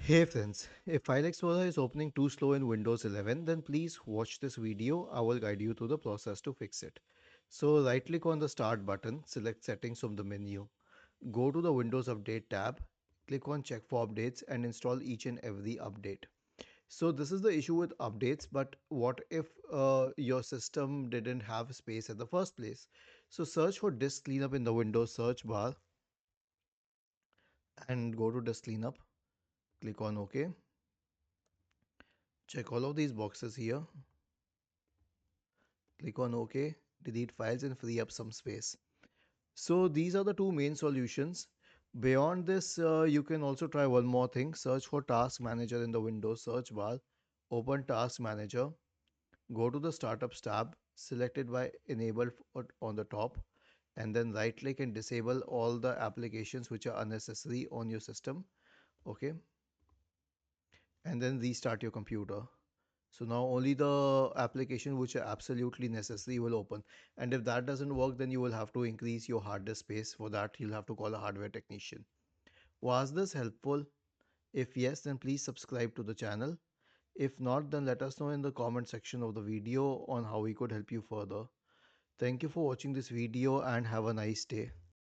Hey friends, if File Explorer is opening too slow in Windows 11, then please watch this video. I will guide you through the process to fix it. So right click on the start button, select settings from the menu. Go to the Windows Update tab, click on check for updates and install each and every update. So this is the issue with updates, but what if your system didn't have space at the first place? So search for disk cleanup in the Windows search bar and go to disk cleanup. Click on OK. Check all of these boxes here. Click on OK, delete files and free up some space. So these are the two main solutions. Beyond this, you can also try one more thing. Search for Task Manager in the Windows search bar. Open Task Manager. Go to the Startups tab. Select it by Enabled on the top. And then right click and disable all the applications which are unnecessary on your system. Okay. And then restart your computer. So now only the application which are absolutely necessary will open. And if that doesn't work, then you will have to increase your hard disk space. For that, you'll have to call a hardware technician. Was this helpful? If yes, then please subscribe to the channel. If not, then let us know in the comment section of the video on how we could help you further. Thank you for watching this video and have a nice day.